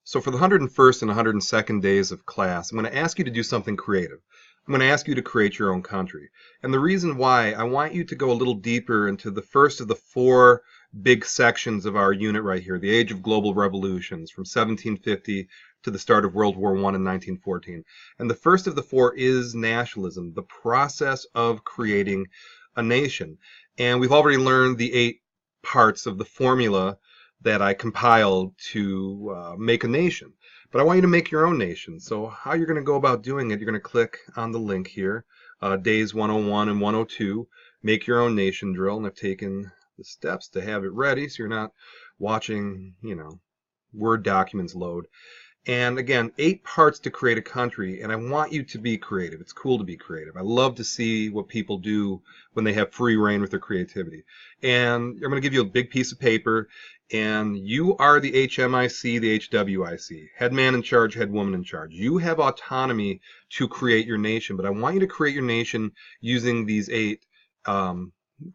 So for the 101st and 102nd days of class, I'm going to ask you to do something creative. I'm going to ask you to create your own country. And the reason why, I want you to go a little deeper into the first of the four big sections of our unit right here, the Age of Global Revolutions, from 1750 to the start of World War I in 1914. And the first of the four is nationalism, the process of creating a nation. And we've already learned the 8 parts of the formula that I compiled to make a nation. But I want you to make your own nation. So how you're going to go about doing it, you're going to click on the link here, days 101 and 102, make your own nation drill. And I've taken the steps to have it ready so you're not watching, Word documents load. And again, 8 parts to create a country, and I want you to be creative. It's cool to be creative. I love to see what people do when they have free reign with their creativity. And I'm going to give you a big piece of paper, and you are the HMIC, the HWIC, head man in charge, head woman in charge. You have autonomy to create your nation, but I want you to create your nation using these 8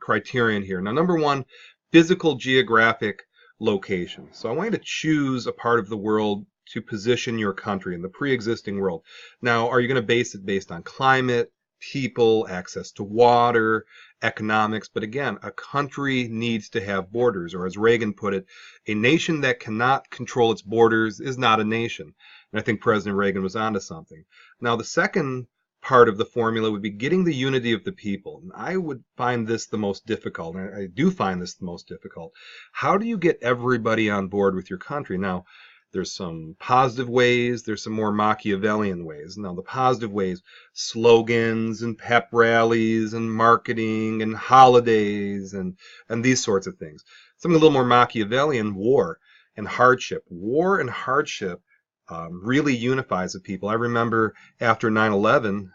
criterion here. Now, number 1, physical geographic location. So I want you to choose a part of the world to position your country in the pre-existing world. Now, are you going to base it based on climate, people, access to water, economics? But again, a country needs to have borders, or as Reagan put it, a nation that cannot control its borders is not a nation. And I think President Reagan was onto something. Now, the second part of the formula would be getting the unity of the people. And I would find this the most difficult, and I do find this the most difficult. How do you get everybody on board with your country? Now, there's some positive ways, there's some more Machiavellian ways. Now, the positive ways, slogans and pep rallies and marketing and holidays and these sorts of things. Something a little more Machiavellian, war and hardship. War and hardship really unifies the people. I remember after 9/11,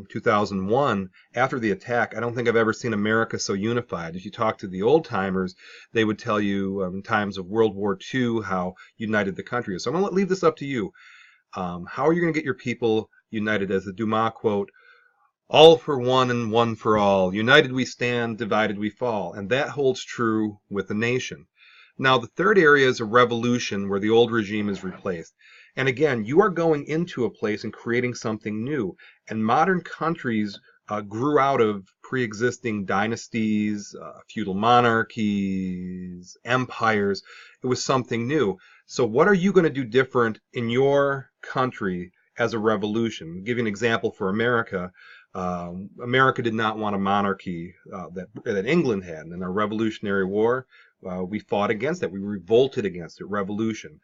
2001, after the attack, I don't think I've ever seen America so unified. If you talk to the old timers, they would tell you in times of World War II how united the country is. So I'm going to leave this up to you. How are you going to get your people united? As the Dumas quote, all for one and one for all. United we stand, divided we fall. And that holds true with a nation. Now, the third area is a revolution where the old regime is replaced. And again, you are going into a place and creating something new. And modern countries grew out of pre-existing dynasties, feudal monarchies, empires. It was something new. So what are you going to do different in your country as a revolution? I'll give you an example for America. America did not want a monarchy that England had. And in our Revolutionary War, we fought against it. We revolted against it. Revolution.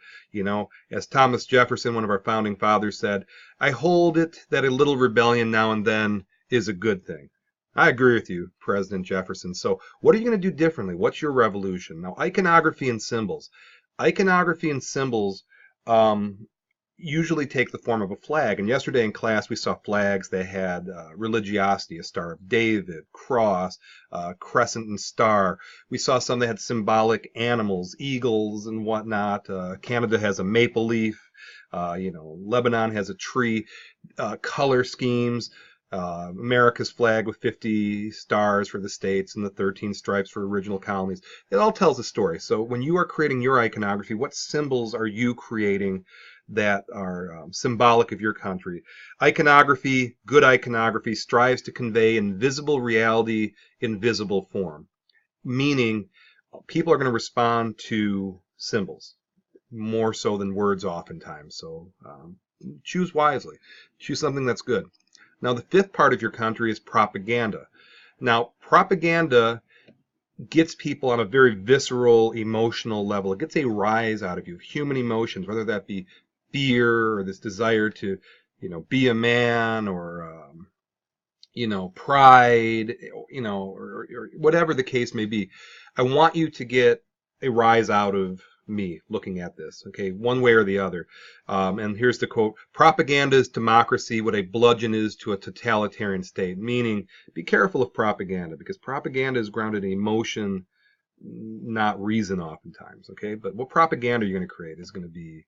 As Thomas Jefferson, one of our founding fathers, said, I hold it that a little rebellion now and then is a good thing. I agree with you, President Jefferson. So what are you going to do differently? What's your revolution? Now, iconography and symbols. Iconography and symbols usually take the form of a flag. And yesterday in class, we saw flags that had religiosity, a Star of David, cross, crescent and star. We saw some that had symbolic animals, eagles and whatnot. Canada has a maple leaf. Lebanon has a tree. Color schemes. America's flag with 50 stars for the states and the 13 stripes for original colonies. It all tells a story. So when you are creating your iconography, what symbols are you creating that are symbolic of your country? Iconography, good iconography, strives to convey invisible reality in visible form, meaning people are going to respond to symbols more so than words oftentimes. So choose wisely. Choose something that's good. Now, the 5th part of your country is propaganda. Now, propaganda gets people on a very visceral, emotional level. It gets a rise out of you, human emotions, whether that be fear or this desire to, be a man or, pride, or whatever the case may be. I want you to get a rise out of me looking at this, okay, one way or the other. And here's the quote, propaganda is democracy what a bludgeon is to a totalitarian state, meaning be careful of propaganda because propaganda is grounded in emotion, not reason oftentimes, okay? But what propaganda are you going to create? Is it going to be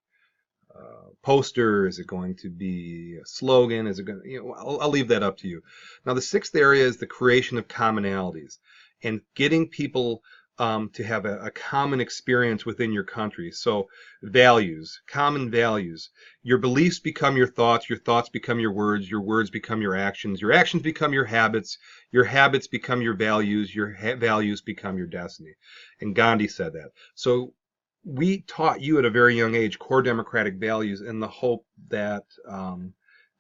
poster? Is it going to be a slogan? Is it going to, I'll leave that up to you. Now, the 6th area is the creation of commonalities and getting people to have a common experience within your country. So values, common values. Your beliefs become your thoughts become your words become your actions become your habits become your values become your destiny. And Gandhi said that. So we taught you at a very young age core democratic values in the hope that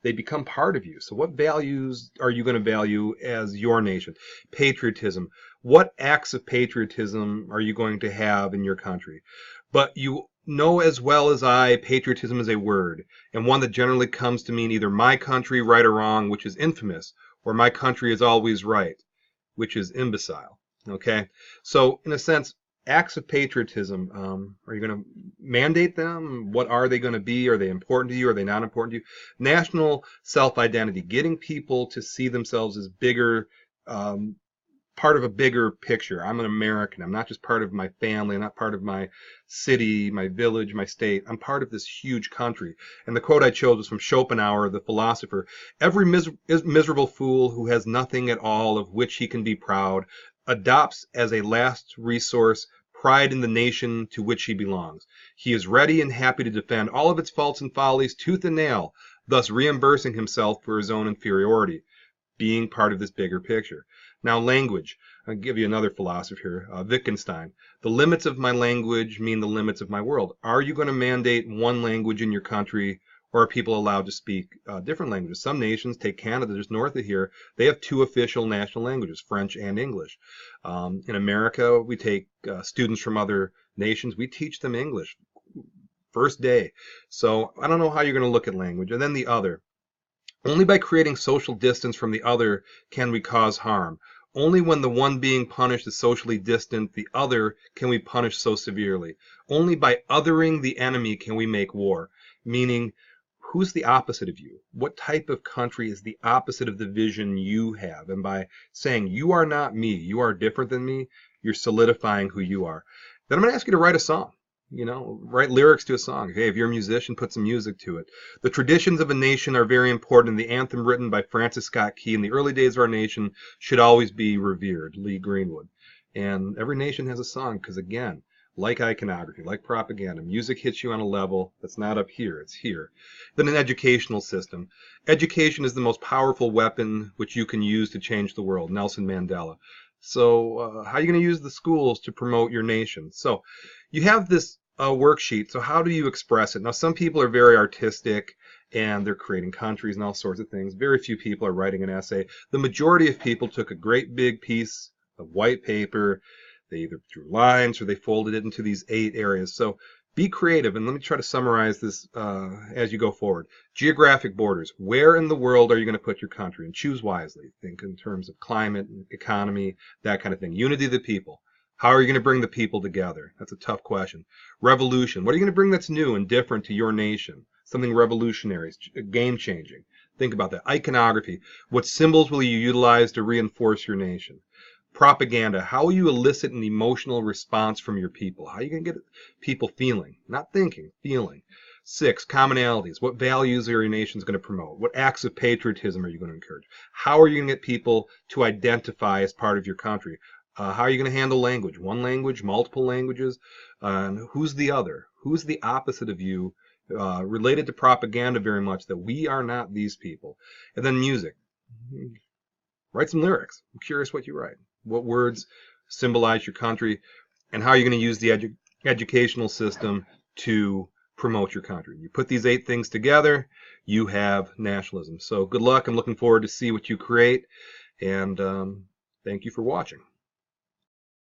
they become part of you. So what values are you going to value as your nation? Patriotism. What acts of patriotism are you going to have in your country? But you know as well as I, patriotism is a word, and one that generally comes to mean either my country, right or wrong, which is infamous, or my country is always right, which is imbecile. Okay? So in a sense, acts of patriotism, are you going to mandate them? What are they going to be? Are they important to you? Are they not important to you? National self-identity, getting people to see themselves as bigger, part of a bigger picture. I'm an American. I'm not just part of my family. I'm not part of my city, my village, my state. I'm part of this huge country. And the quote I chose was from Schopenhauer, the philosopher. Every miserable fool who has nothing at all of which he can be proud adopts as a last resource pride in the nation to which he belongs. He is ready and happy to defend all of its faults and follies tooth and nail, thus reimbursing himself for his own inferiority, being part of this bigger picture. Now, language. I'll give you another philosopher here, Wittgenstein. The limits of my language mean the limits of my world. Are you going to mandate one language in your country, or are people allowed to speak different languages? Some nations, take Canada, just north of here, they have two official national languages, French and English. In America, we take students from other nations, we teach them English first day. So I don't know how you're going to look at language. And then the other. Only by creating social distance from the other can we cause harm. Only when the one being punished is socially distant, the other can we punish so severely. Only by othering the enemy can we make war. Meaning, who's the opposite of you? What type of country is the opposite of the vision you have? And by saying, you are not me, you are different than me, you're solidifying who you are. Then I'm going to ask you to write a song. You know, write lyrics to a song. Hey, if you're a musician, put some music to it. The traditions of a nation are very important. The anthem written by Francis Scott Key in the early days of our nation should always be revered, Lee Greenwood. And every nation has a song because, again, like iconography, like propaganda, music hits you on a level that's not up here, it's here. Then an educational system. Education is the most powerful weapon which you can use to change the world, Nelson Mandela. So how are you going to use the schools to promote your nation? So you have this worksheet. So how do you express it? Now, some people are very artistic and they're creating countries and all sorts of things. Very few people are writing an essay. The majority of people took a great big piece of white paper. They either drew lines or they folded it into these 8 areas. So be creative, and let me try to summarize this as you go forward. Geographic borders. Where in the world are you going to put your country? And choose wisely. Think in terms of climate, economy, that kind of thing. Unity of the people. How are you going to bring the people together? That's a tough question. Revolution. What are you going to bring that's new and different to your nation? Something revolutionary, game-changing. Think about that. Iconography. What symbols will you utilize to reinforce your nation? Propaganda. How will you elicit an emotional response from your people? How are you going to get people feeling? Not thinking, feeling. 6, commonalities. What values are your nations going to promote? What acts of patriotism are you going to encourage? How are you going to get people to identify as part of your country? How are you going to handle language? One language, multiple languages? Who's the other? Who's the opposite of you? Related to propaganda very much, that we are not these people. And then music. Write some lyrics. I'm curious what you write. What words symbolize your country, and how are you going to use the educational system to promote your country? You put these 8 things together, you have nationalism. So good luck. I'm looking forward to see what you create, and thank you for watching.